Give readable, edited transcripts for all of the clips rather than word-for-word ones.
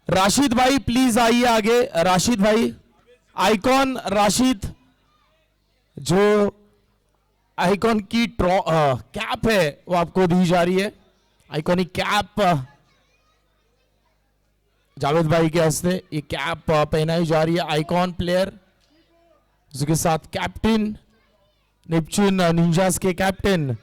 राशिद भाई प्लीज आइए आगे। राशिद भाई, आइकॉन राशिद, जो आइकॉन की कैप है वो आपको दी जा रही है। आइकॉनिक कैप जावेद भाई के हस्ते ये कैप पहनाई जा रही है। आइकॉन प्लेयर जिसके साथ कैप्टन नेपच्यून निंजास के कैप्टन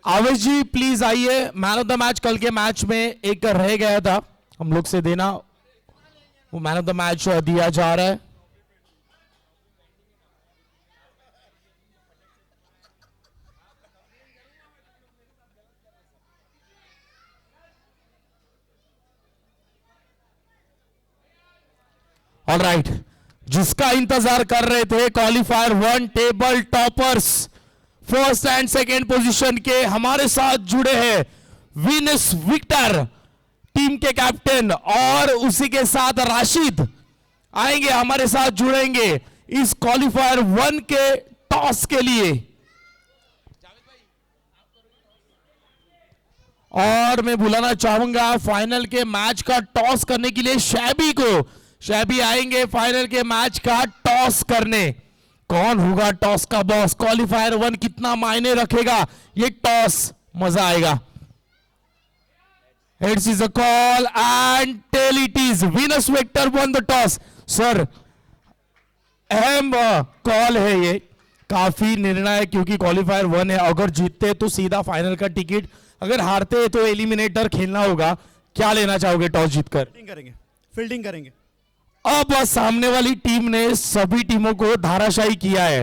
आवेश जी प्लीज आइए। मैन ऑफ द मैच कल के मैच में एक रह गया था हम लोग से देना, वो मैन ऑफ द मैच दिया जा रहा है। ऑलराइट, जिसका इंतजार कर रहे थे qualifier 1 table toppers first and second position के हमारे साथ जुड़े हैं विनस विक्टर टीम के कैप्टन, और उसी के साथ राशिद आएंगे हमारे साथ जुड़ेंगे इस क्वालिफायर 1 के टॉस के लिए। और मैं बुलाना चाहूंगा फाइनल के मैच का टॉस करने के लिए शैबी को। शैबी आएंगे फाइनल के मैच का टॉस करने। कौन होगा टॉस का बॉस? क्वालिफायर 1 कितना मायने रखेगा ये टॉस, मजा आएगा। It's is a call and tail it is Venus Victor won the toss. Sir अहम कॉल है ये, काफी निर्णय है क्योंकि क्वालिफायर 1 है। अगर जीतते तो सीधा फाइनल का टिकट, अगर हारते तो एलिमिनेटर खेलना होगा। क्या लेना चाहोगे टॉस जीतकर? फील्डिंग करेंगे। अब सामने वाली टीम ने सभी टीमों को धाराशायी किया है,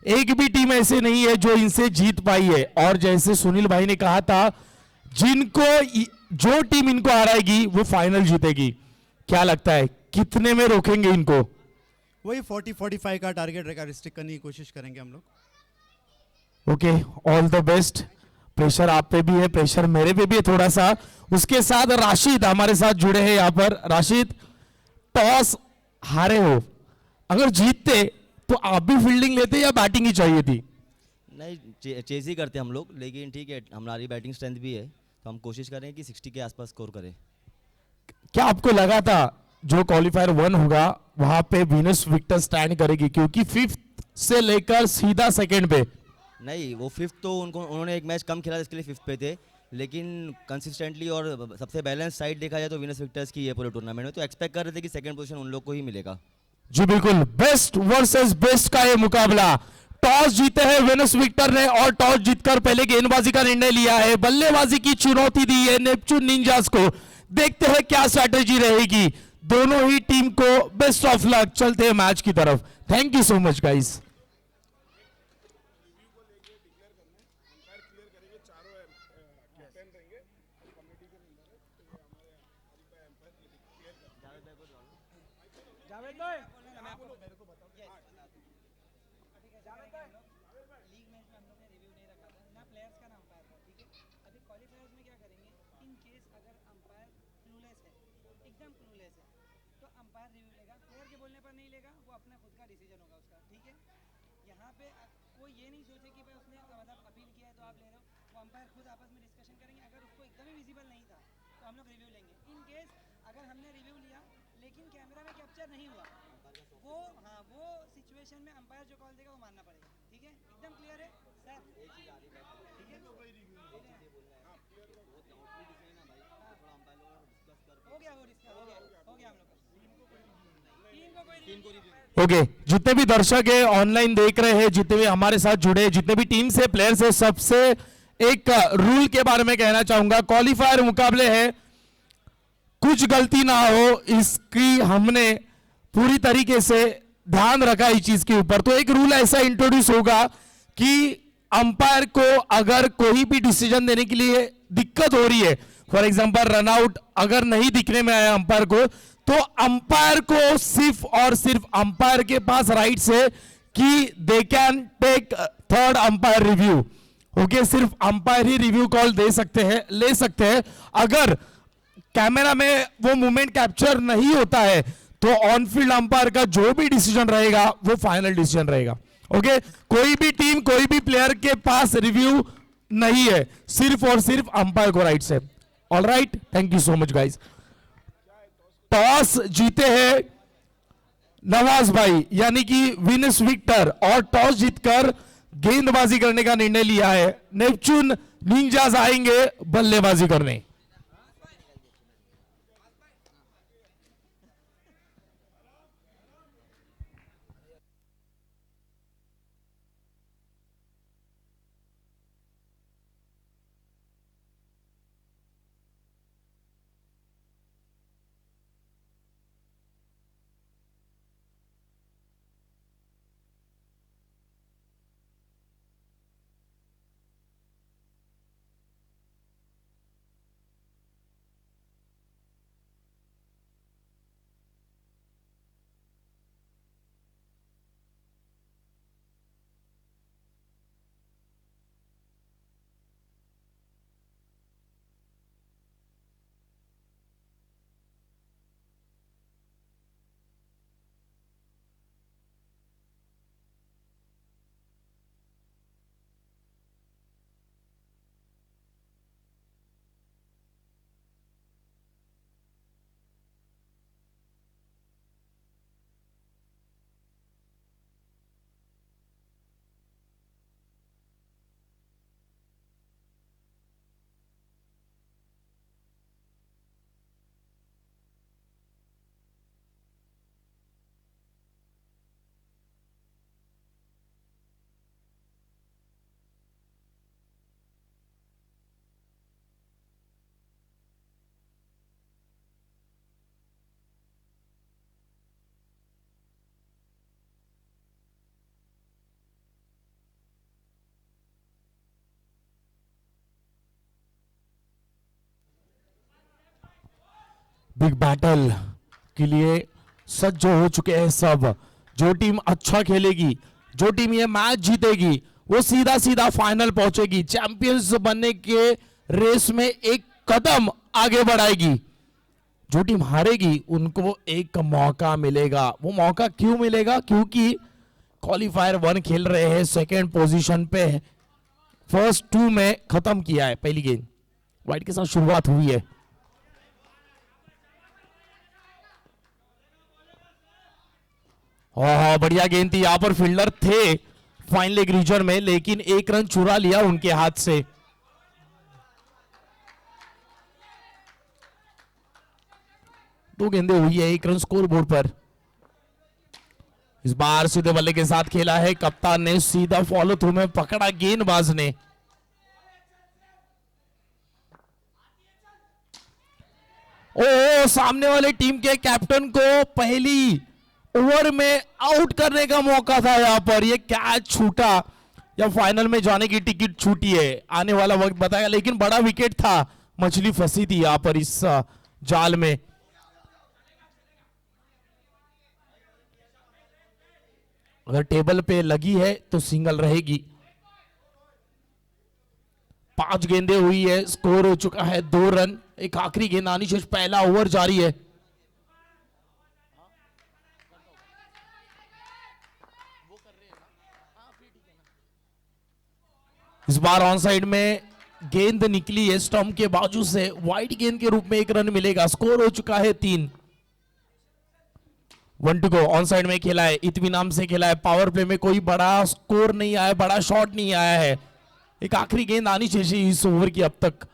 एक भी टीम ऐसे नहीं है जो इनसे जीत पाई है। और जैसे सुनील भाई ने कहा था, जो टीम इनको हराएगी वो फाइनल जीतेगी। क्या लगता है कितने में रोकेंगे इनको? वही 40-45 का टारगेट रहेगा, रिस्ट्रिक्ट करने की कोशिश करेंगे हम लोग। Okay, all the best. Pressure आप पे भी है, प्रेशर मेरे पे भी है थोड़ा सा। उसके साथ राशिद हमारे साथ जुड़े हैं यहाँ पर। राशिद, टॉस हारे हो, अगर जीतते तो आप भी फील्डिंग लेते या बैटिंग ही चाहिए थी? नहीं, चेज ही करते हम लोग, लेकिन ठीक है हमारी बैटिंग स्ट्रेंथ भी है तो हम कोशिश करें कि 60 के आसपास स्कोर करें। क्या आपको लगा था जो क्वालिफायर 1 होगा वहां पे विनस विक्टर स्टैंड करेगी? क्योंकि 5th से लेकर सीधा सेकंड पे। नहीं, वो 5th तो उन्होंने एक मैच कम खेला इसके लिए 5th पे थे, लेकिन कंसिस्टेंटली और सबसे बैलेंस साइड देखा जाए तो विनस विक्टर्स की है पूरे टूर्नामेंट में, तो एक्सपेक्ट कर रहे थे कि सेकंड पोजीशन उन लोग को ही मिलेगा। जी बिल्कुल, बेस्ट वर्सेस बेस्ट का ये मुकाबला। टॉस जीते हैं विनस विक्टर ने और टॉस जीतकर पहले गेंदबाजी का निर्णय लिया है। बल्लेबाजी की चुनौती दी है नेपच्यून निंजास को। देखते हैं क्या स्ट्रैटेजी रहेगी। दोनों ही टीम को बेस्ट ऑफ लक। चलते हैं मैच की तरफ। Thank you so much guys. Okay, जितने भी दर्शक है ऑनलाइन देख रहे हैं, जितने भी हमारे साथ जुड़े, जितने भी टीम से प्लेयर्स है, सबसे एक रूल के बारे में कहना चाहूंगा। क्वालिफायर मुकाबले है, कुछ गलती ना हो इसकी हमने पूरी तरीके से ध्यान रखा इस चीज के ऊपर। तो एक रूल ऐसा इंट्रोड्यूस होगा कि अंपायर को अगर कोई भी डिसीजन देने के लिए दिक्कत हो रही है, फॉर एग्जांपल रनआउट अगर नहीं दिखने में आया अंपायर को, तो अंपायर को सिर्फ और सिर्फ अंपायर के पास राइट्स है कि they can take third umpire review. Okay, सिर्फ अंपायर ही रिव्यू कॉल दे सकते हैं, ले सकते हैं। अगर कैमरा में वो मूवमेंट कैप्चर नहीं होता है तो ऑन फील्ड अंपायर का जो भी डिसीजन रहेगा वो फाइनल डिसीजन रहेगा। ओके, कोई भी टीम कोई भी प्लेयर के पास रिव्यू नहीं है, सिर्फ और सिर्फ अंपायर को राइट से। All right, thank you so much guys. Toss जीते हैं नवाज भाई यानी कि विनेस विक्टर, और टॉस जीतकर गेंदबाजी करने का निर्णय लिया है। नेपच्यून निंजास आएंगे बल्लेबाजी करने। बिग बैटल के लिए सज्ज हो चुके हैं सब। जो टीम अच्छा खेलेगी, जो टीम ये मैच जीतेगी, वो सीधा सीधा फाइनल पहुंचेगी, चैंपियंस बनने के रेस में एक कदम आगे बढ़ाएगी। जो टीम हारेगी उनको एक मौका मिलेगा। वो मौका क्यों मिलेगा? क्योंकि क्वालिफायर 1 खेल रहे हैं सेकेंड पोजीशन पे, फर्स्ट 2 में खत्म किया है पहली गेंद। व्हाइट के साथ शुरुआत हुई है। बढ़िया गेंद थी, यहां पर फील्डर थे फाइन लेग रीजन में, लेकिन एक रन चुरा लिया उनके हाथ से। दो गेंदें हुई है, एक रन स्कोर बोर्ड पर। इस बार सीधे बल्ले के साथ खेला है कप्तान ने, सीधा फॉलो थ्रू में पकड़ा गेंदबाज ने। ओ, सामने वाले टीम के कैप्टन को पहली ओवर में आउट करने का मौका था। यहां पर ये कैच छूटा या फाइनल में जाने की टिकट छूटी है, आने वाला वक्त बताएगा, लेकिन बड़ा विकेट था, मछली फंसी थी यहां पर इस जाल में। अगर टेबल पे लगी है तो सिंगल रहेगी। 5 गेंदें हुई है, स्कोर हो चुका है 2 रन। एक आखिरी गेंद आनी शेष, पहला ओवर जारी है। इस बार ऑन साइड में गेंद निकली है स्टंप के बाजू से, वाइड गेंद के रूप में 1 रन मिलेगा। स्कोर हो चुका है 3। 1 टू गो। ऑन साइड में खेला है, इत्मीनान से खेला है। पावर प्ले में कोई बड़ा स्कोर नहीं आया, बड़ा शॉट नहीं आया है। एक आखिरी गेंद आनी चाहिए इस ओवर की अब तक।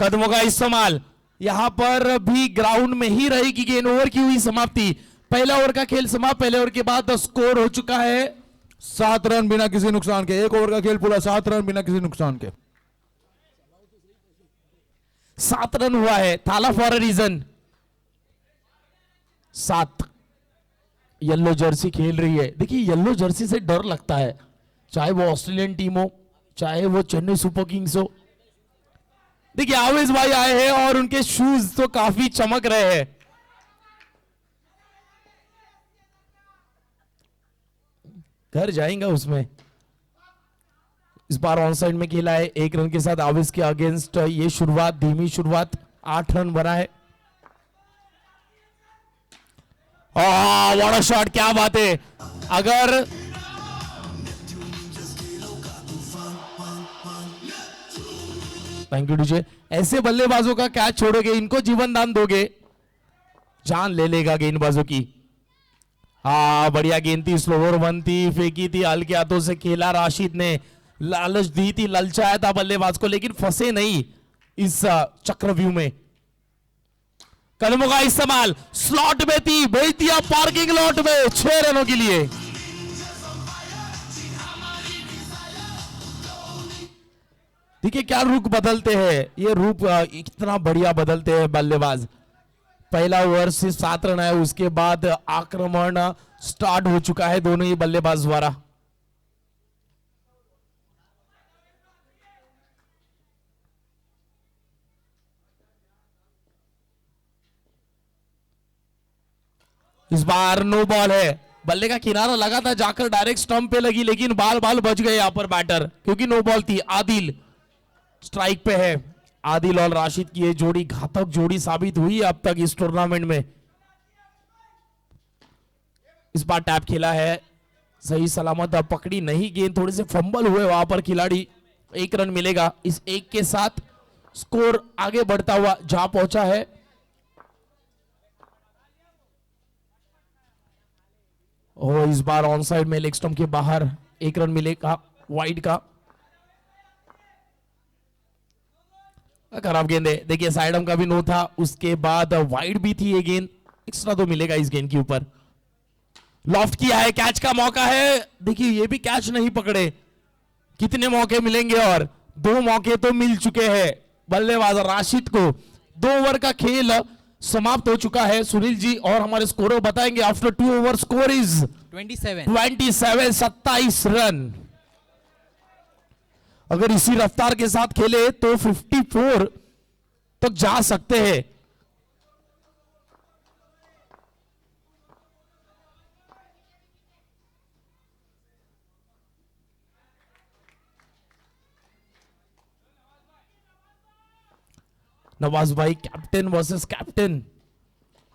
कदमों का इस्तेमाल, यहां पर भी ग्राउंड में ही रहेगी गेंद। ओवर की हुई समाप्ति, पहला ओवर का खेल समाप्त। पहले ओवर के बाद स्कोर हो चुका है 7 रन बिना किसी नुकसान के। 1 ओवर का खेल पूरा 7 रन बिना किसी नुकसान के। 7 रन हुआ है, Thala for a reason. 7 yellow jersey खेल रही है। देखिए येलो जर्सी से डर लगता है, चाहे वो ऑस्ट्रेलियन टीम हो, चाहे वो चेन्नई सुपर किंग्स हो। देखिए आवेश भाई आए हैं और उनके शूज तो काफी चमक रहे हैं। घर जाएंगे उसमें। इस बार ऑन साइड में खेला है 1 रन के साथ आविस के अगेंस्ट। ये शुरुआत धीमी शुरुआत, 8 रन बना है। व्हाट अ शॉट, क्या बात है। अगर थैंक यू डीजे, ऐसे बल्लेबाजों का कैच छोड़ोगे, इनको जीवन दान दोगे, जान ले लेगा गेंदबाजों की। बढ़िया गेंद थी, स्लोवर वन थी, फेंकी थी, हल्के हाथों से खेला राशिद ने, लालच दी थी, ललचाया था बल्लेबाज को, लेकिन फंसे नहीं इस चक्रव्यूह में। कदमों का इस्तेमाल, स्लॉट में थी, भेज दिया पार्किंग लॉट में 6 रनों के लिए। देखिए क्या रुख बदलते हैं, ये रूप इतना बढ़िया बदलते हैं बल्लेबाज। पहला ओवर से 7 रन आए, उसके बाद आक्रमण स्टार्ट हो चुका है दोनों ही बल्लेबाज द्वारा। इस बार नो बॉल है, बल्ले का किनारा लगा था, जाकर डायरेक्ट स्टंप पे लगी, लेकिन बाल बाल बच गए यहां पर बैटर, क्योंकि नो बॉल थी। आदिल स्ट्राइक पे है। आदिल और राशिद की ये जोड़ी घातक जोड़ी साबित हुई अब तक इस टूर्नामेंट में। इस बार टैप खेला है, सही सलामत पकड़ी नहीं गेंद, थोड़े से फंबल हुए वहां पर खिलाड़ी। 1 रन मिलेगा, इस 1 के साथ स्कोर आगे बढ़ता हुआ जा पहुंचा है। और इस बार ऑन साइड में लेग स्टंप के बाहर 1 रन मिलेगा वाइड का। खराब गेंद है, देखिए साइडम का भी नो था, उसके बाद वाइड भी थी ये गेंद, एक्स्ट्रा तो मिलेगा इस गेंद के ऊपर। लॉफ्ट किया है, कैच का मौका है, देखिए ये भी कैच नहीं पकड़े। कितने मौके मिलेंगे, और 2 मौके तो मिल चुके हैं बल्लेबाज राशिद को। 2 ओवर का खेल समाप्त हो चुका है। सुनील जी और हमारे स्कोर बताएंगे। After 2 over score is 27 27 run. अगर इसी रफ्तार के साथ खेले तो 54 तक जा सकते हैं। नवाज भाई कैप्टन वर्सेस कैप्टन,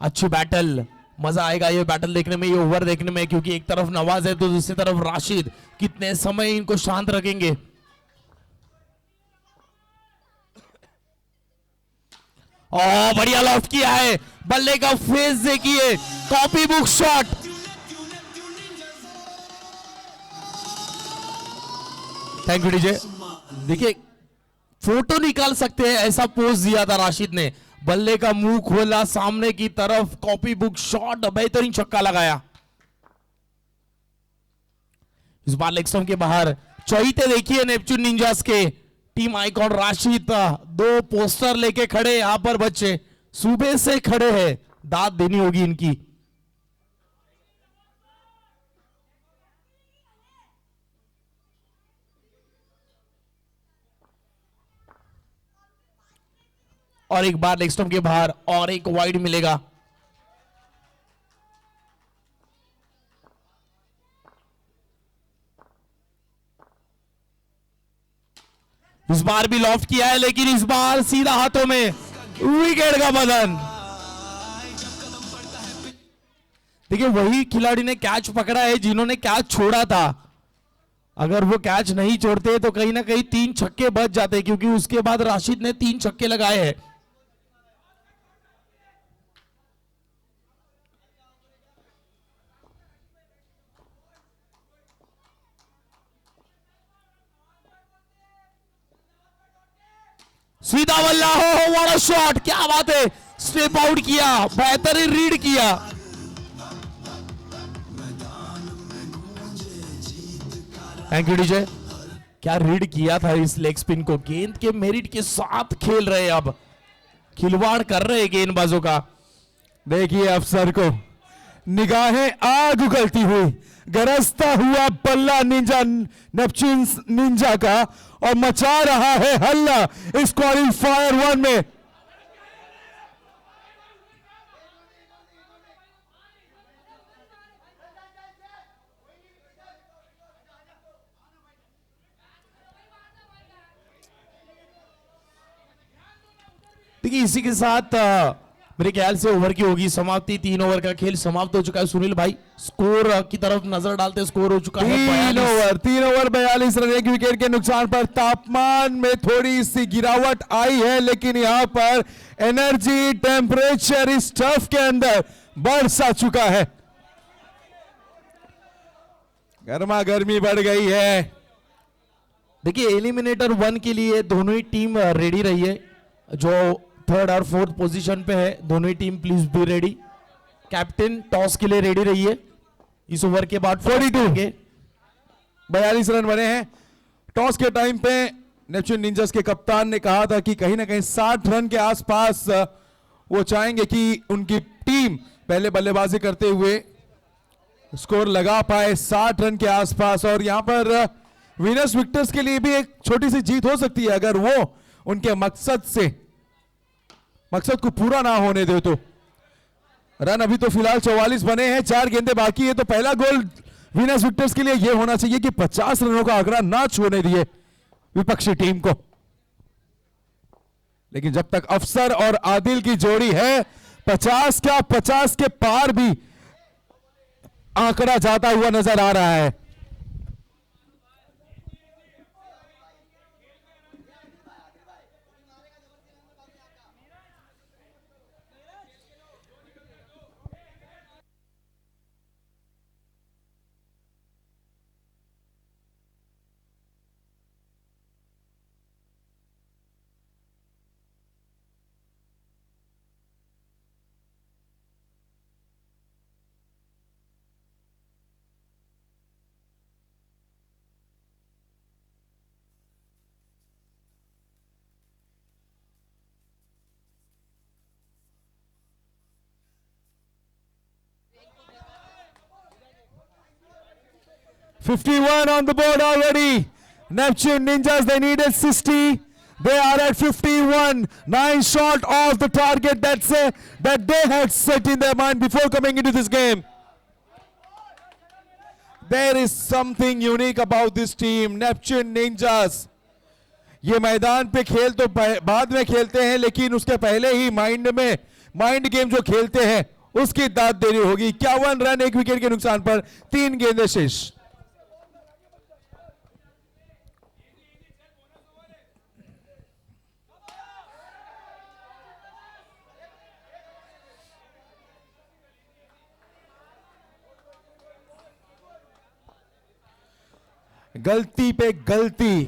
अच्छी बैटल, मजा आएगा ये बैटल देखने में, ये ओवर देखने में, क्योंकि एक तरफ नवाज है तो दूसरी तरफ राशिद। कितने समय इनको शांत रखेंगे। बढ़िया लॉफ्ट किया है, बल्ले का फेस देखिए, copy book shot. Thank you DJ. देखिए फोटो निकाल सकते हैं, ऐसा पोज दिया था राशिद ने, बल्ले का मुंह खोला सामने की तरफ, कॉपी बुक शॉट, बेहतरीन छक्का लगाया। इस बार लेग स्टंप के बाहर चौथे देखिए नेपच्यून निंजास के टीम आइकॉन राशिद, 2 पोस्टर लेके खड़े यहां पर बच्चे, सुबह से खड़े हैं, दाद देनी होगी इनकी। और एक बार लेग स्टंप के बाहर और एक वाइड मिलेगा। इस बार भी लॉफ्ट किया है, लेकिन इस बार सीधा हाथों में, विकेट का बदन। देखिए वही खिलाड़ी ने कैच पकड़ा है जिन्होंने कैच छोड़ा था। अगर वो कैच नहीं छोड़ते तो कहीं ना कहीं 3 छक्के बच जाते, क्योंकि उसके बाद राशिद ने 3 छक्के लगाए हैं। सीधा बल्ला, हो व्हाट अ शॉट, क्या बात है, स्टेप आउट किया, बेहतरीन रीड किया। Thank you DJ. क्या रीड किया था इस लेग स्पिन को, गेंद के मेरिट के साथ खेल रहे हैं, अब खिलवाड़ कर रहे हैं गेंदबाजों का। देखिए अफसर को निगाहें आग उगलती हुई, गरजता हुआ बल्ला निंजा नेपच्यून निंजा का, और मचा रहा है हल्ला इस क्वालिफायर 1 में। देखिए इसी के साथ मेरे ख्याल से ओवर की होगी समाप्ति। 3 ओवर का खेल समाप्त हो चुका है। सुनील भाई स्कोर की तरफ नजर डालते स्कोर हो चुका है 3 ओवर 42 रन, 1 विकेट के नुकसान पर। तापमान में थोड़ी सी गिरावट आई है, लेकिन यहां पर एनर्जी टेम्परेचर इस टर्फ के अंदर बढ़ सा चुका है। गर्मा गर्मी बढ़ गई है। देखिए एलिमिनेटर 1 के लिए दोनों ही टीम रेडी रही है। जो 3rd और 4th पोजीशन पे है दोनों ही team please be ready. Captain toss के लिए रेडी रही है। इस ओवर के बाद 42 42 रन बने हैं। टॉस के टाइम पे नेपच्यून निंजास के कप्तान ने कहा था कि कहीं ना कहीं 60 रन के आसपास वो चाहेंगे कि उनकी टीम पहले बल्लेबाजी करते हुए स्कोर लगा पाए 60 रन के आसपास। और यहां पर विनर्स विक्टर्स के लिए भी एक छोटी सी जीत हो सकती है अगर वो उनके मकसद को पूरा ना होने दे तो। रन अभी तो फिलहाल 44 बने हैं, 4 गेंदें बाकी है। तो पहला गोल विनर्स विक्टर्स के लिए यह होना चाहिए कि 50 रनों का आंकड़ा ना छूने दिए विपक्षी टीम को। लेकिन जब तक अफसर और आदिल की जोड़ी है 50 के पार भी आंकड़ा जाता हुआ नजर आ रहा है। $51 on the board already. Neptune Ninjas, they needed 60. They are at 51. 9 short of the target that they had set in their mind before coming into this game. There is something unique about this team, Neptune Ninjas. ये मैदान पे खेल तो बाद में खेलते हैं, लेकिन उसके पहले ही माइंड गेम जो खेलते हैं उसकी दाद देनी होगी। 51 रन 1 विकेट के नुकसान पर, 3 गेंदें शेष। गलती पे गलती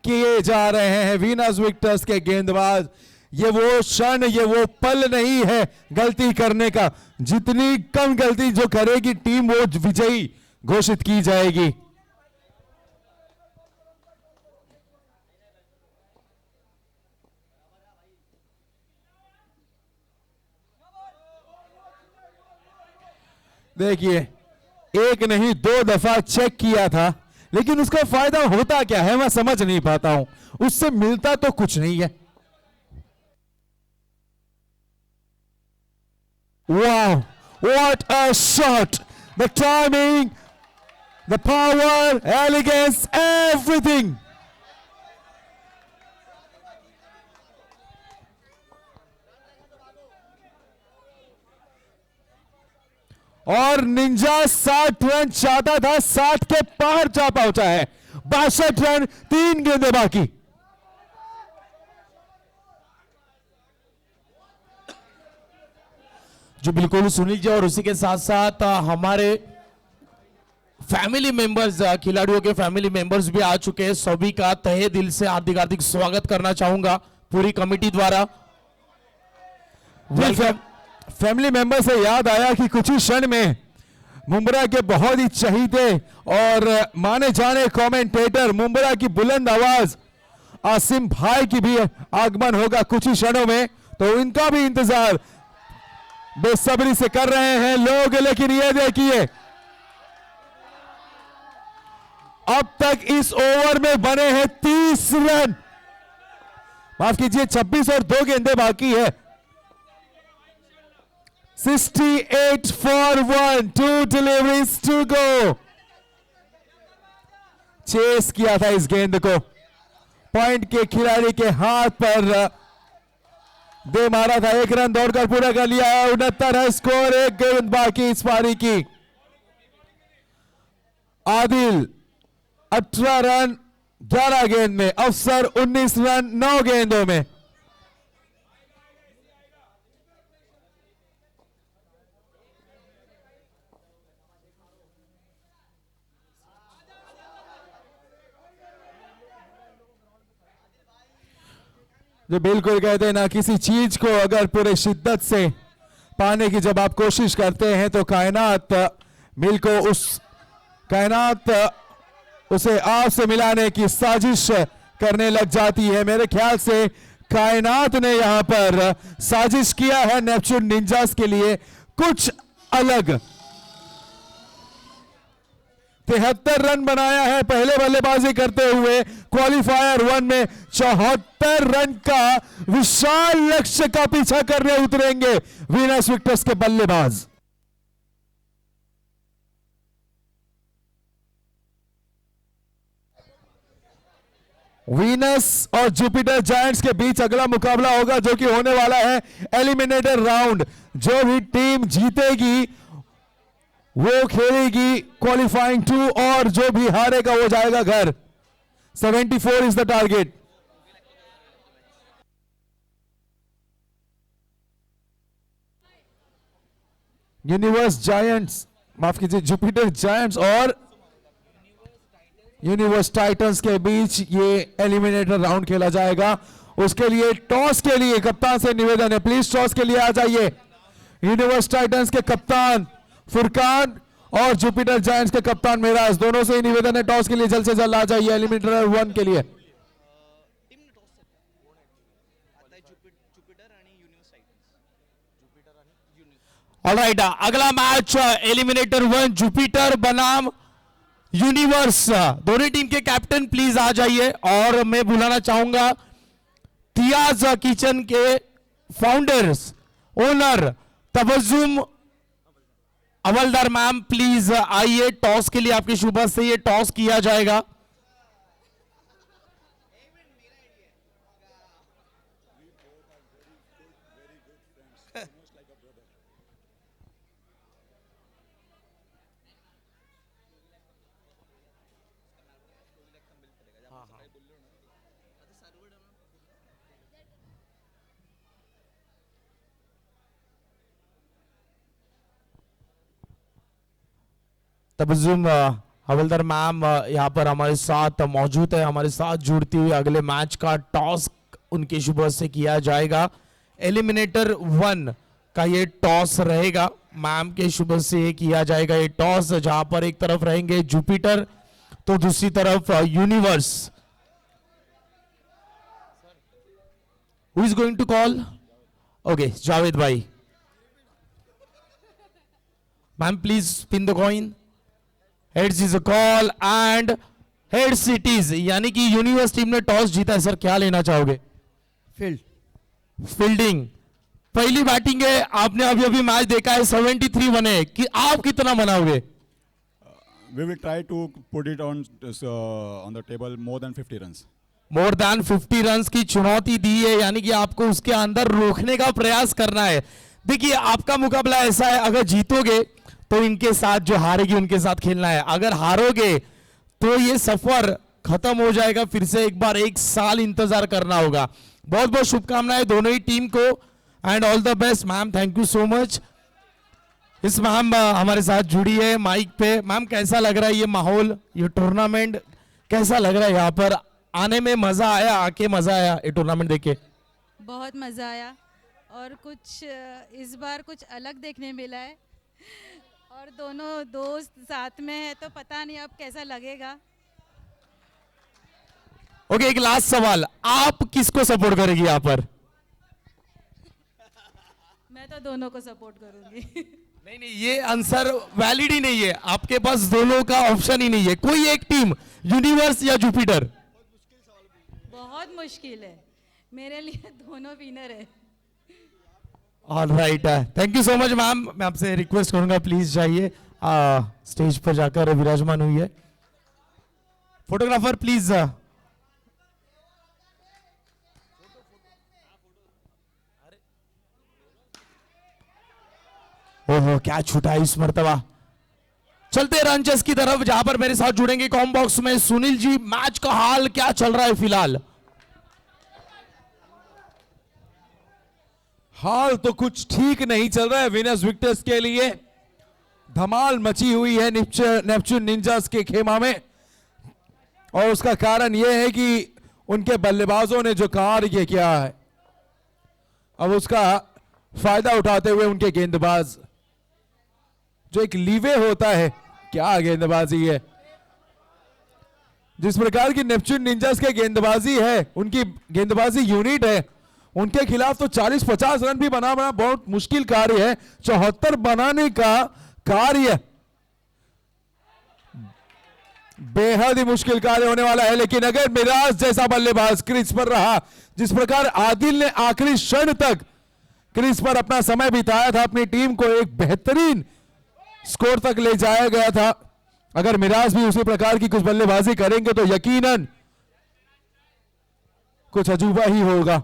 किए जा रहे हैं विनर्स विक्टर्स के गेंदबाज। ये वो क्षण, ये वो पल नहीं है गलती करने का। जितनी कम गलती जो करेगी टीम वो विजयी घोषित की जाएगी। देखिए, एक नहीं 2 दफा चेक किया था, लेकिन उसका फायदा होता क्या है मैं समझ नहीं पाता हूं। उससे मिलता तो कुछ नहीं है। Wow, what a shot! The timing, the power, elegance, everything. और निंजा 60 रन चाहता था, 60 के पार जा पहुंचा है। 62 रन, 3 गेंदें बाकी। जो बिल्कुल सुनील जी, और उसी के साथ साथ हमारे फैमिली मेंबर्स, खिलाड़ियों के फैमिली मेंबर्स भी आ चुके हैं। सभी का तहे दिल से हार्दिक हार्दिक स्वागत करना चाहूंगा पूरी कमेटी द्वारा। वेलकम। फैमिली मेंबर से याद आया कि कुछ ही क्षण में मुंब्रा के बहुत ही चहीते और माने जाने कमेंटेटर, मुंब्रा की बुलंद आवाज आसिम भाई की भी आगमन होगा कुछ ही क्षणों में। तो इनका भी इंतजार बेसब्री से कर रहे हैं लोग। लेकिन ये देखिए, अब तक इस ओवर में बने हैं 30 रन, माफ कीजिए 26, और 2 गेंदें बाकी है। 68 for 1, 2 deliveries to go. Chess किया था इस गेंद को, पॉइंट के खिलाड़ी के हाथ पर दे मारा था, 1 रन दौड़कर पूरा कर लिया है। 69 है स्कोर, 1 गेंद बाकी इस पारी की। आदिल 18 रन 11 गेंद में, अफसर 19 रन 9 गेंदों में। जो बिल्कुल कहते हैं ना, किसी चीज को अगर पूरे शिद्दत से पाने की जब आप कोशिश करते हैं तो कायनात उसे आप से मिलाने की साजिश करने लग जाती है। मेरे ख्याल से कायनात ने यहां पर साजिश किया है नेपच्यून निंजास के लिए कुछ अलग। 73 रन बनाया है पहले बल्लेबाजी करते हुए। क्वालिफायर 1 में 74 रन का विशाल लक्ष्य का पीछा करने उतरेंगे वीनस विक्टर्स के बल्लेबाज। वीनस और जुपिटर जायंट्स के बीच अगला मुकाबला होगा, जो कि होने वाला है एलिमिनेटर राउंड। जो भी टीम जीतेगी वो खेलेगी क्वालिफाइंग 2 और जो भी हारेगा वो जाएगा घर। 74 is the target. Universe giants, माफ कीजिए, जुपिटर जायंट्स और यूनिवर्स टाइटंस के बीच ये एलिमिनेटर राउंड खेला जाएगा। उसके लिए टॉस के लिए कप्तान से निवेदन है, प्लीज टॉस के लिए आ जाइए। यूनिवर्स टाइटंस के कप्तान फुरकान और जुपिटर जायंट्स के कप्तान मेराज, दोनों से ही निवेदन है टॉस के लिए जल्द से जल्द आ जाइए एलिमिनेटर 1 के लिए। ऑलराइट, अगला मैच एलिमिनेटर 1 जुपिटर बनाम यूनिवर्स। दोनों टीम के कैप्टन प्लीज आ जाइए। और मैं बुलाना चाहूंगा तियाज किचन के फाउंडर्स ओनर तबज्जुम अवलदार मैम, प्लीज आइए। टॉस के लिए आपकी शुभ से ये टॉस किया जाएगा। तबज्जुम हवलदार मैम यहाँ पर हमारे साथ मौजूद है, हमारे साथ जुड़ती हुई। अगले मैच का टॉस उनके शुभ से किया जाएगा। एलिमिनेटर 1 का ये टॉस रहेगा, मैम के शुभ से ये किया जाएगा ये टॉस, जहां पर एक तरफ रहेंगे जुपिटर तो दूसरी तरफ universe. Who is going to call? Okay, Javed भाई। Ma'am please spin the coin. Heads is a call and heads it is, यानी कि यूनिवर्स टीम ने टॉस जीता है। सर क्या लेना चाहोगे? फील्डिंग। पहली बैटिंग है, आपने अभी अभी मैच देखा है, 73 बने कि आप कितना बनाओगे? We will try to put it on the table more than 50 runs. More than 50 runs की चुनौती दी है, यानी कि आपको उसके अंदर रोकने का प्रयास करना है। देखिए आपका मुकाबला ऐसा है, अगर जीतोगे तो इनके साथ, जो हारेगी उनके साथ खेलना है। अगर हारोगे तो ये सफर खत्म हो जाएगा, फिर से एक बार 1 साल इंतजार करना होगा। बहुत बहुत शुभकामनाएं दोनों ही टीम को and all the best. Ma'am thank you so much. इस मैम हमारे साथ जुड़ी है माइक पे। मैम कैसा लग रहा है ये माहौल, ये टूर्नामेंट कैसा लग रहा है? यहाँ पर आने में मजा आया, आके मजा आया ये टूर्नामेंट देखे? बहुत मज़ा आया और कुछ इस बार कुछ अलग देखने मिला है और दोनों दोस्त साथ में है तो पता नहीं अब कैसा लगेगा। ओके, एक लास्ट सवाल, आप किसको सपोर्ट करेगी यहाँ पर? मैं तो दोनों को सपोर्ट करूंगी। नहीं नहीं, ये आंसर वैलिड ही नहीं है, आपके पास दोनों का ऑप्शन ही नहीं है। कोई एक टीम, यूनिवर्स या जुपिटर? बहुत मुश्किल है मेरे लिए, दोनों विनर है। Alright, thank you so much ma'am. मैं आपसे रिक्वेस्ट करूंगा प्लीज जाइए, स्टेज पर जाकर विराजमान हुई है। Photographer please. क्या छूटा है इस मर्तबा। चलते रंचेस की तरफ जहां पर मेरे साथ जुड़ेंगे कॉम बॉक्स में सुनील जी। मैच का हाल क्या चल रहा है फिलहाल? हाल तो कुछ ठीक नहीं चल रहा है विनर्स विक्टर्स के लिए। धमाल मची हुई है नेपच्यून निंजास के खेमा में, और उसका कारण यह है कि उनके बल्लेबाजों ने जो कार्य किया है, अब उसका फायदा उठाते हुए उनके गेंदबाज, जो एक लीवे होता है, क्या गेंदबाजी है। जिस प्रकार की नेपच्यून निंजास के गेंदबाजी है, उनकी गेंदबाजी यूनिट है, उनके खिलाफ तो 40-50 रन भी बनाना बहुत मुश्किल कार्य है। 74 बनाने का कार्य बेहद ही मुश्किल कार्य होने वाला है। लेकिन अगर मिराज जैसा बल्लेबाज क्रीज पर रहा, जिस प्रकार आदिल ने आखिरी क्षण तक क्रीज पर अपना समय बिताया था, अपनी टीम को एक बेहतरीन स्कोर तक ले जाया गया था, अगर मिराज भी उसी प्रकार की कुछ बल्लेबाजी करेंगे तो यकीनन कुछ अजूबा ही होगा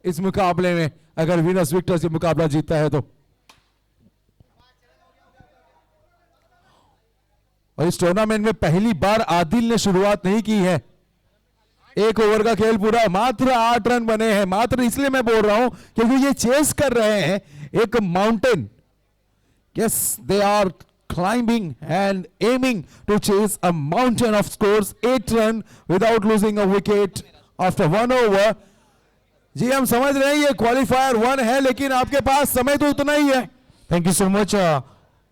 इस मुकाबले में, अगर विनर्स विक्टर्स ये मुकाबला जीतता है तो। और इस टूर्नामेंट में पहली बार आदिल ने शुरुआत नहीं की है। एक ओवर का खेल पूरा, मात्र 8 रन बने हैं। मात्र इसलिए मैं बोल रहा हूं क्योंकि ये चेस कर रहे हैं एक mountain. Yes, they are climbing and aiming to chase a mountain of scores, 8 run without losing a wicket after 1 over. जी हम समझ रहे हैं ये क्वालिफायर 1 है, लेकिन आपके पास समय तो उतना ही है। Thank you so much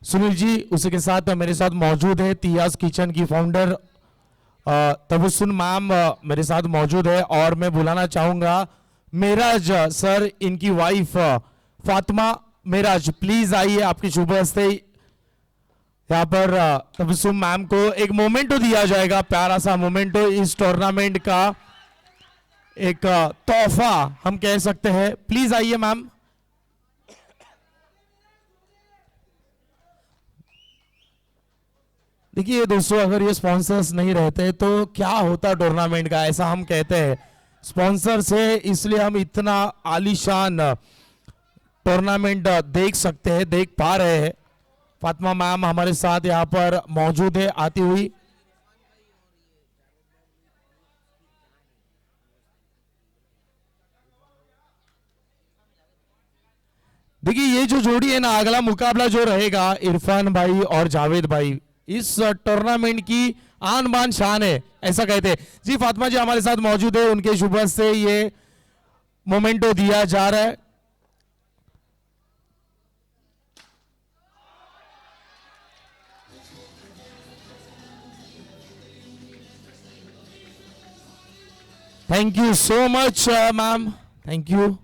Sunil ji. उसी के साथ मेरे साथ मौजूद है तियाज किचन की फाउंडर तबस्सुम मैम मेरे साथ मौजूद है, और मैं बुलाना चाहूंगा मेराज सर, इनकी वाइफ फातिमा मेराज, प्लीज आइए। आपकी शुभ हस्ते यहाँ पर तबस्सुम मैम को एक मोमेंटो दिया जाएगा, प्यारा सा मोमेंटो, इस टूर्नामेंट का एक तोहफा हम कह सकते हैं। प्लीज आइए मैम। देखिए दोस्तों, अगर ये स्पॉन्सर्स नहीं रहते तो क्या होता टूर्नामेंट का, ऐसा हम कहते हैं। स्पॉन्सर्स है इसलिए हम इतना आलीशान टूर्नामेंट देख सकते हैं, देख पा रहे हैं। फातिमा मैम हमारे साथ यहाँ पर मौजूद है आती हुई। देखिए ये जो जोड़ी है ना, अगला मुकाबला जो रहेगा इरफान भाई और जावेद भाई, इस टूर्नामेंट की आन बान शान है, ऐसा कहते हैं जी। फातिमा जी हमारे साथ मौजूद है, उनके शुभ से ये मोमेंटो दिया जा रहा है। Thank you so much ma'am, thank you.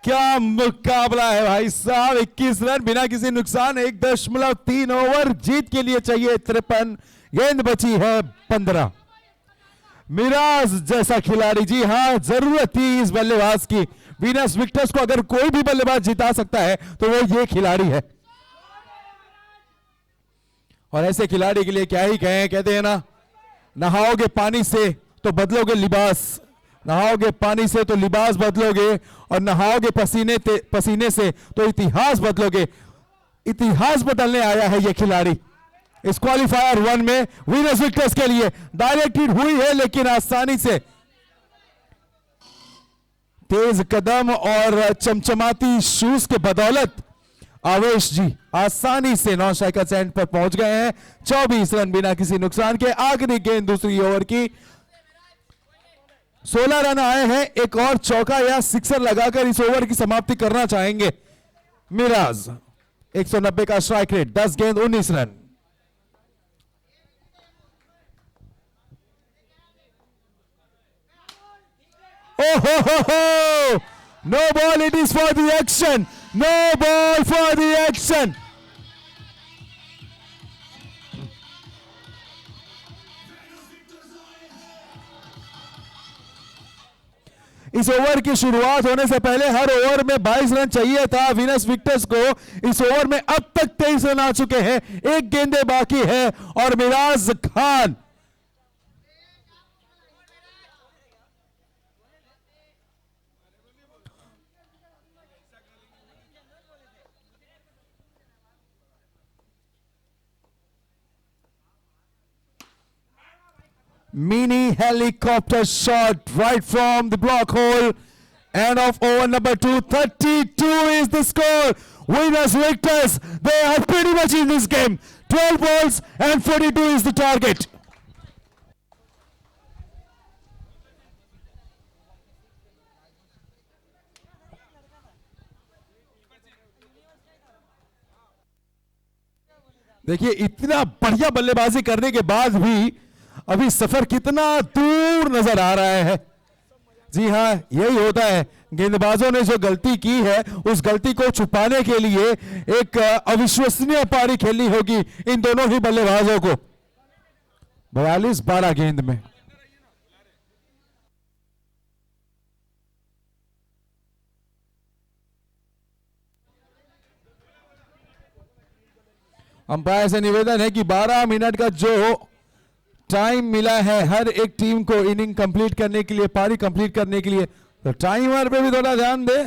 क्या मुकाबला है भाई साहब, 21 रन बिना किसी नुकसान, 1.3 ओवर, जीत के लिए चाहिए 53, गेंद बची है 15। मिराज जैसा खिलाड़ी, जी हां, जरूरत थी इस बल्लेबाज की। विनर्स विक्टर्स को अगर कोई भी बल्लेबाज जिता सकता है तो वो ये खिलाड़ी है, और ऐसे खिलाड़ी के लिए क्या ही कहें। कहते हैं ना, नहाओगे पानी से तो बदलोगे लिबास, नहाओगे पानी से तो लिबास बदलोगे, और नहाओगे पसीने से तो इतिहास बदलोगे। इतिहास बदलने आया है ये खिलाड़ी इस क्वालिफायर 1 में विनर्स विक्टर्स के लिए। डायरेक्टेड हुई है लेकिन आसानी से, तेज कदम और चमचमाती शूज के बदौलत आवेश जी आसानी से 9 स्ट्राइकर्स एंड पर पहुंच गए हैं। 24 रन बिना किसी नुकसान के। आखिरी गेंद दूसरी ओवर की, 16 रन आए हैं। एक और चौका या सिक्सर लगाकर इस ओवर की समाप्ति करना चाहेंगे मिराज। 190 का स्ट्राइक रेट, 10 गेंद 19 run. Oh ho ho ho! No ball, it is for the action. No ball for the action. इस ओवर की शुरुआत होने से पहले हर ओवर में 22 रन चाहिए था वीनस विक्टर्स को। इस ओवर में अब तक 23 रन आ चुके हैं, एक गेंदे बाकी है और Miraj Khan mini helicopter shot right from the block hole. End of over number 2. 32 is the score. Winners victors. They are pretty much in this game. 12 balls and 42 is the target. देखिए इतना बढ़िया बल्लेबाजी करने के बाद भी अभी सफर कितना दूर नजर आ रहा है। जी हां, यही होता है, गेंदबाजों ने जो गलती की है उस गलती को छुपाने के लिए एक अविश्वसनीय पारी खेलनी होगी इन दोनों ही बल्लेबाजों को। 42-12 गेंद में अंपायर से निवेदन है कि 12 मिनट का जो टाइम मिला है हर एक टीम को इनिंग कंप्लीट करने के लिए, पारी कंप्लीट करने के लिए, तो टाइमर पे भी थोड़ा ध्यान दे।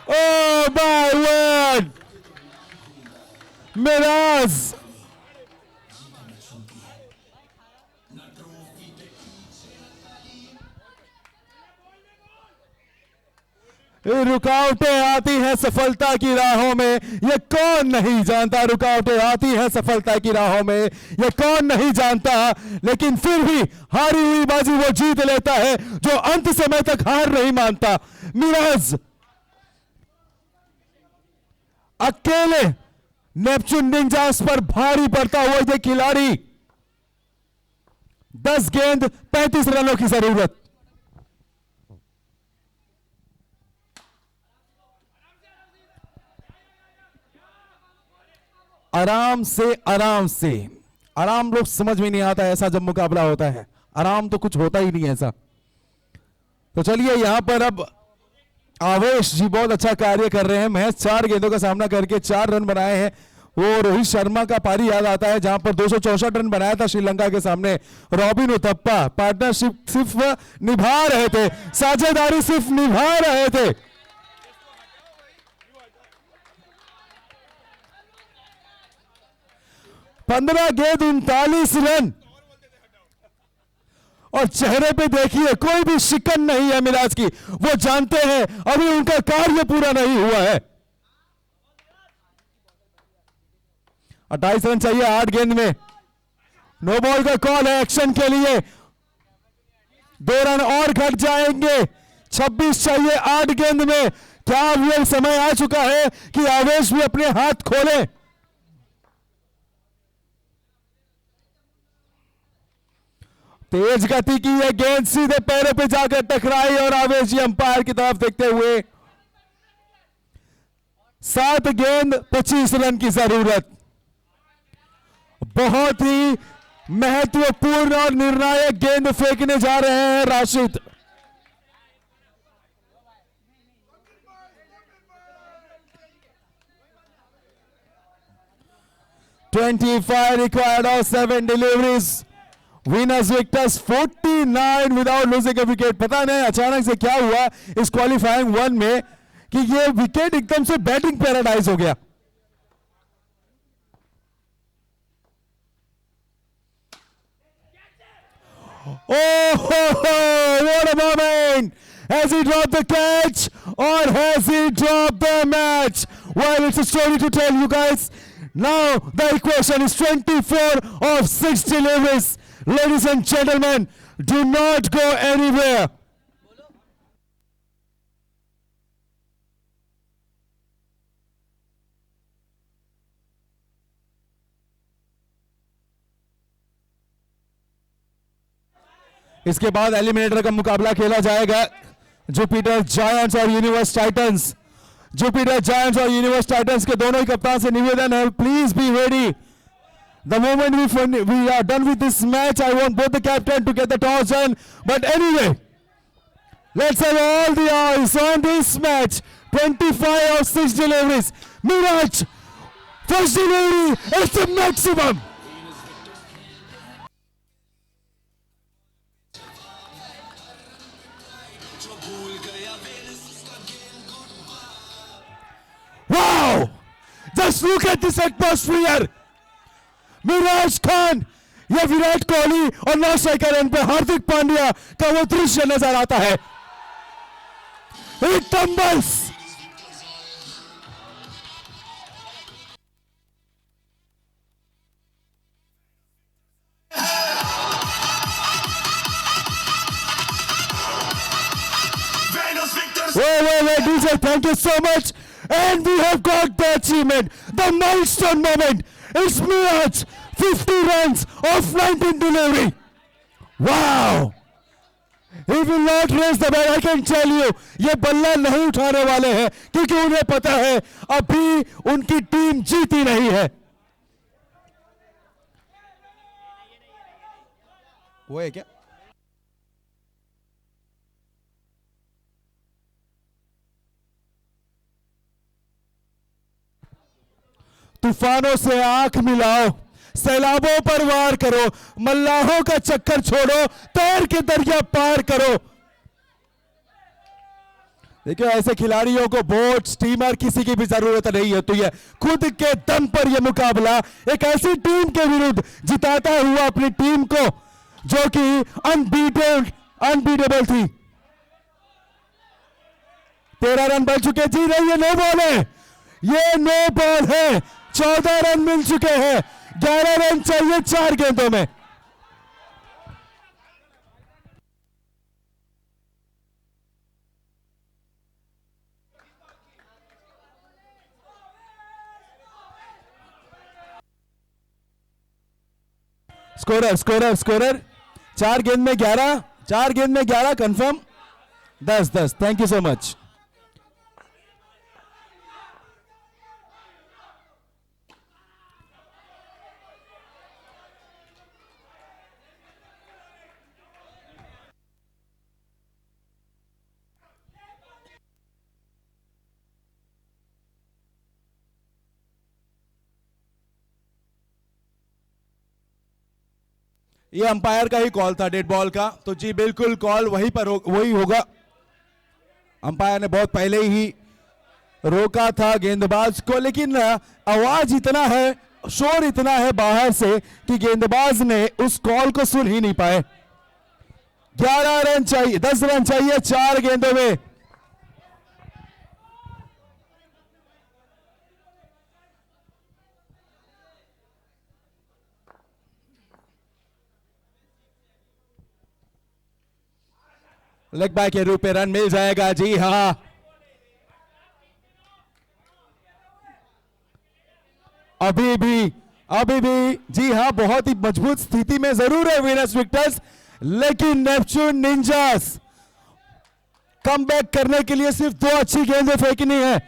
Oh my word! मिराज रुकावटें आती हैं सफलता की राहों में, ये कौन नहीं जानता। रुकावटें आती हैं सफलता की राहों में, ये कौन नहीं जानता। लेकिन फिर भी हारी हुई बाजी वो जीत लेता है जो अंत समय तक हार नहीं मानता। मिराज अकेले नेपच्यून निंजास पर भारी पड़ता हुआ ये खिलाड़ी। 10 गेंद 35 रनों की जरूरत। आराम से आराम से, आराम लोग समझ में नहीं आता ऐसा जब मुकाबला होता है, आराम तो कुछ होता ही नहीं ऐसा। तो चलिए यहां पर अब आवेश जी बहुत अच्छा कार्य कर रहे हैं। महज 4 गेंदों का सामना करके 4 रन बनाए हैं। वो रोहित शर्मा का पारी याद आता है जहां पर 264 रन बनाया था श्रीलंका के सामने। रॉबिन उथप्पा पार्टनरशिप सिर्फ निभा रहे थे, साझेदारी सिर्फ निभा रहे थे। पंद्रह गेंद 39 रन और चेहरे पे देखिए कोई भी शिकन नहीं है मिराज की। वो जानते हैं अभी उनका कार्य पूरा नहीं हुआ है। 28 रन चाहिए 8 गेंद में। नो बॉल का कॉल है एक्शन के लिए। 2 रन और घट जाएंगे। 26 चाहिए 8 गेंद में। क्या अब ये समय आ चुका है कि आवेश भी अपने हाथ खोले। तेज गति की यह गेंद सीधे पैरों पे जाकर टकराई और आवेश जी अंपायर की तरफ देखते हुए 7 गेंद 25 रन की जरूरत। बहुत ही महत्वपूर्ण और निर्णायक गेंद फेंकने जा रहे हैं Rashid. $25 required of 7 deliveries. Winners victors 49 without losing a wicket. पता नहीं अचानक से क्या हुआ इस क्वालिफाइंग 1 में कि ये विकेट एकदम से बैटिंग पैराडाइज हो गया। Oh, what a moment! Has he dropped the catch or has he dropped the match? Well, it's a story to tell you guys. Now the equation is 24 of 6 deliveries. Ladies and gentlemen, do not go anywhere. इसके बाद eliminator का मुकाबला खेला जाएगा। Jupiter giants और universe Titans. Jupiter giants और universe Titans के दोनों ही कप्तान से निवेदन है, please be ready. The moment we are done with this match, I want both the captain to get the toss done. But anyway, let's have all the eyes on this match. 25 of 6 deliveries. Miraj, first delivery is the maximum. Wow! Just look at this atmosphere. Miraj Khan, यह विराट कोहली और नौ striker end पे हार्दिक पांड्या का वो दृश्य नजर आता है. It tumbles. Wait, DJ, thank you so much. And we have got the achievement, the milestone moment. It's Miraj, 50 runs of 19 delivery. Wow! He will not raise the bat, I can tell you. ये बल्ला नहीं उठाने वाले हैं क्योंकि उन्हें पता है अभी उनकी टीम जीती नहीं है. वो है क्या? तूफानों से आंख मिलाओ, सैलाबों पर वार करो, मल्लाहों का चक्कर छोड़ो, तैर के दरिया पार करो. देखिए, ऐसे खिलाड़ियों को बोट, स्टीमर किसी की भी जरूरत नहीं होती है. खुद के दम पर यह मुकाबला एक ऐसी टीम के विरुद्ध जिताता हुआ अपनी टीम को जो कि अनबीटेबल थी. 13 रन बन चुके. जी नहीं, ये नो बॉल है, ये नो बॉल है. 14 रन मिल चुके हैं. 11 रन चाहिए 4 गेंदों में. स्कोरर 4 गेंद में 11, 4 गेंद में 11 confirm. 10. Thank you so much. ये अंपायर का ही कॉल था डेड बॉल का, तो जी बिल्कुल कॉल वहीं पर वही होगा. अंपायर ने बहुत पहले ही रोका था गेंदबाज को, लेकिन आवाज इतना है, शोर इतना है बाहर से कि गेंदबाज ने उस कॉल को सुन ही नहीं पाए. 11 रन चाहिए, 10 रन चाहिए 4 गेंदों में. लेग बाय के रूप में रन मिल जाएगा. जी हां, अभी भी जी हां, बहुत ही मजबूत स्थिति में जरूर है वीनस विक्टर्स, लेकिन नेपच्यून निंजास कमबैक करने के लिए सिर्फ 2 अच्छी गेंदें फेंकनी है.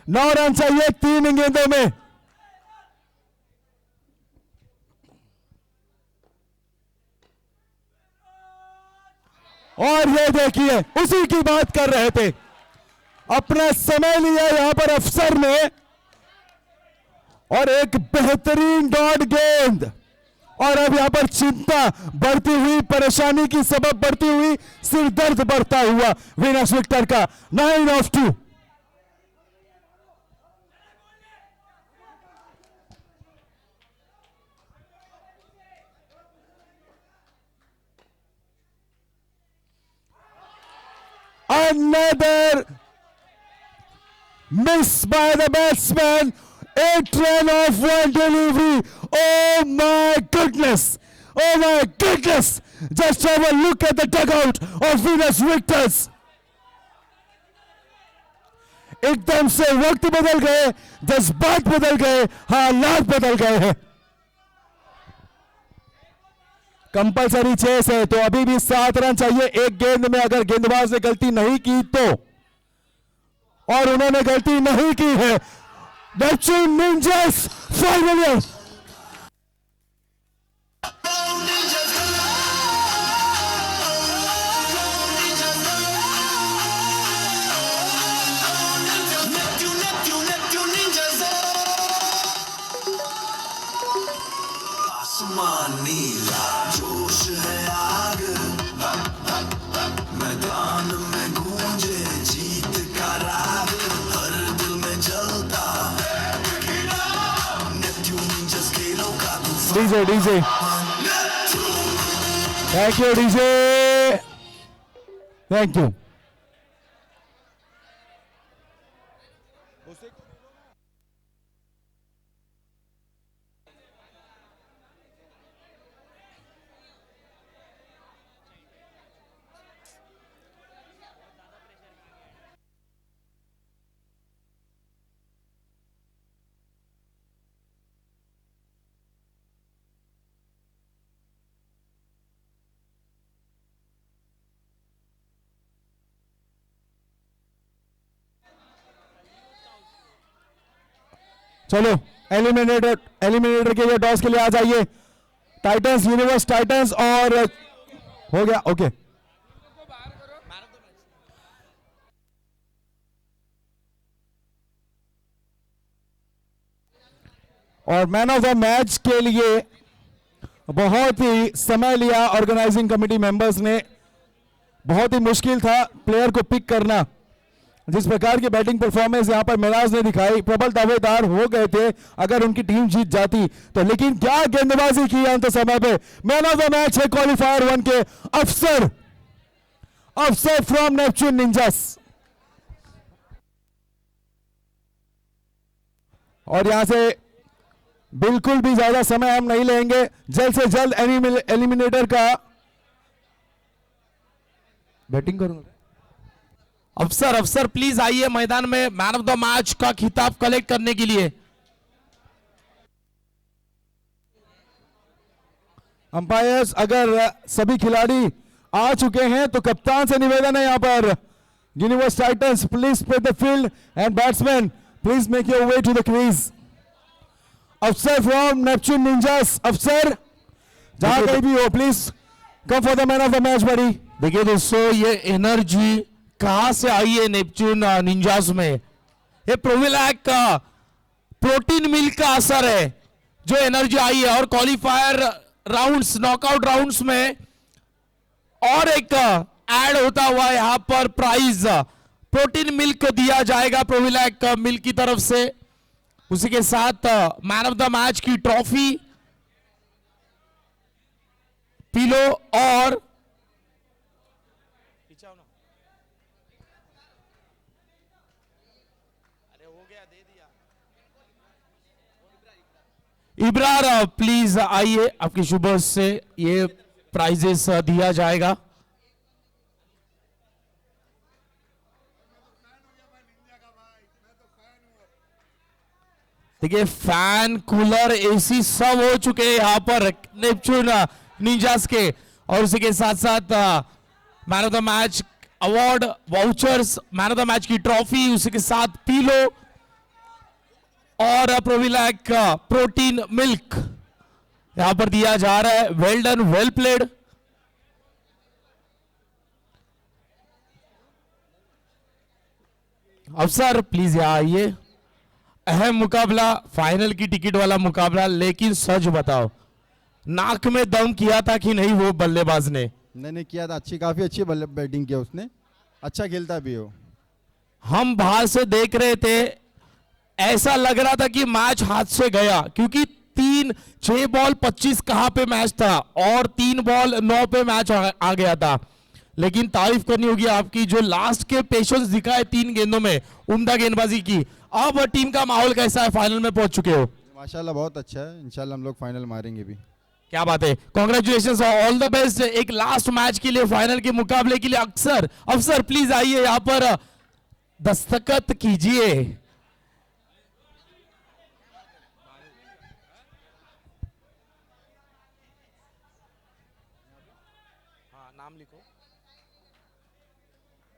9 रन चाहिए 3 गेंदों में. और ये देखिए, उसी की बात कर रहे थे, अपना समय लिया यहां पर अफसर ने और एक बेहतरीन डॉट गेंद. और अब यहां पर चिंता बढ़ती हुई, परेशानी की सबब बढ़ती हुई, सिर दर्द बढ़ता हुआ वीनस विक्टर का. 9 of 2. Another miss by the batsman. 8 run off 1 delivery. Oh my goodness. Oh my goodness. Just have a look at the dugout of Venus Victors. एकदम से वक्त बदल गए, जज्बात बदल गए, हालात बदल गए हैं. कंपलसरी 6 है, तो अभी भी 7 रन चाहिए 1 गेंद में. अगर गेंदबाज ने गलती नहीं की तो और उन्होंने गलती नहीं की है। Neptune ninjas final. आसमान नीला जोश है आग, मैदान में गूंजे जीत का राग, हर दिल में जलता नेपच्यून निंजास खेलों का तूफान। DJ thank you DJ, thank you. चलो एलिमिनेटर के लिए टॉस के लिए आ जाइए। टाइटंस, यूनिवर्स टाइटंस, और हो गया ओके। और मैन ऑफ द मैच के लिए बहुत ही समय लिया ऑर्गेनाइजिंग कमेटी मेंबर्स ने। बहुत ही मुश्किल था प्लेयर को पिक करना। जिस प्रकार की बैटिंग परफॉर्मेंस यहां पर मिराज ने दिखाई, प्रबल दावेदार हो गए थे अगर उनकी टीम जीत जाती तो, लेकिन क्या गेंदबाजी की अंत समय पे। मैन ऑफ द मैच है क्वालिफायर 1 के अफसर फ्रॉम नेपच्यून निंजास। और यहां से बिल्कुल भी ज्यादा समय हम नहीं लेंगे, जल्द से जल्द एलिमिनेटर का बैटिंग करूंगा। अफसर प्लीज आइए मैदान में मैन ऑफ द मैच का खिताब कलेक्ट करने के लिए। अंपायर्स, अगर सभी खिलाड़ी आ चुके हैं तो कप्तान से निवेदन है यहां पर, Universe Titans please play the field and batsman please make your way to the crease. Afsar from Neptune Ninjas, Afsar जहां कहीं भी हो please come for the man of the match बड़ी। देखिए दोस्तों, ये एनर्जी कहां से आई है नेपच्यून निंजास में? ये प्रोविलैक का प्रोटीन मिल्क का असर है जो एनर्जी आई है। और क्वालिफायर राउंड्स, नॉकआउट राउंड्स में और एक ऐड होता हुआ यहां पर प्राइज प्रोटीन मिल्क दिया जाएगा प्रोविलैक मिल्क की तरफ से। उसी के साथ मैन ऑफ द मैच की ट्रॉफी, पिलो और इब्रार प्लीज आइए, आपकी शुभ से ये प्राइजेस दिया जाएगा। देखिए फैन, कूलर, एसी सब हो चुके हैं यहाँ पर नेपच्यून निंजास के। और उसी के साथ साथ man of the match award, vouchers, man of the match की ट्रॉफी, उसी के साथ पीलो और प्रोविलैक का प्रोटीन मिल्क यहां पर दिया जा रहा है। Well done, well played. अफसर प्लीज यहां आइए। अहम मुकाबला, फाइनल की टिकट वाला मुकाबला, लेकिन सच बताओ नाक में दम किया था कि नहीं वो बल्लेबाज ने? नहीं किया था, काफी अच्छी बैटिंग किया उसने, अच्छा खेलता भी हो। हम बाहर से देख रहे थे, ऐसा लग रहा था कि मैच हाथ से गया, क्योंकि 6 बॉल 25 कहां पे मैच था और 3 बॉल 9 पे मैच आ गया था। लेकिन तारीफ करनी होगी आपकी, जो लास्ट के पेशेंस दिखाए 3 गेंदों में, उम्दा गेंदबाजी की। अब टीम का माहौल कैसा है? फाइनल में पहुंच चुके हो। माशाल्लाह बहुत अच्छा है, इंशाल्लाह हम लोग फाइनल मारेंगे भी। क्या बात है, कॉन्ग्रेचुलेशन, ऑल द बेस्ट। एक लास्ट मैच के लिए, फाइनल के मुकाबले के लिए अफसर प्लीज आइए यहाँ पर दस्तखत कीजिए।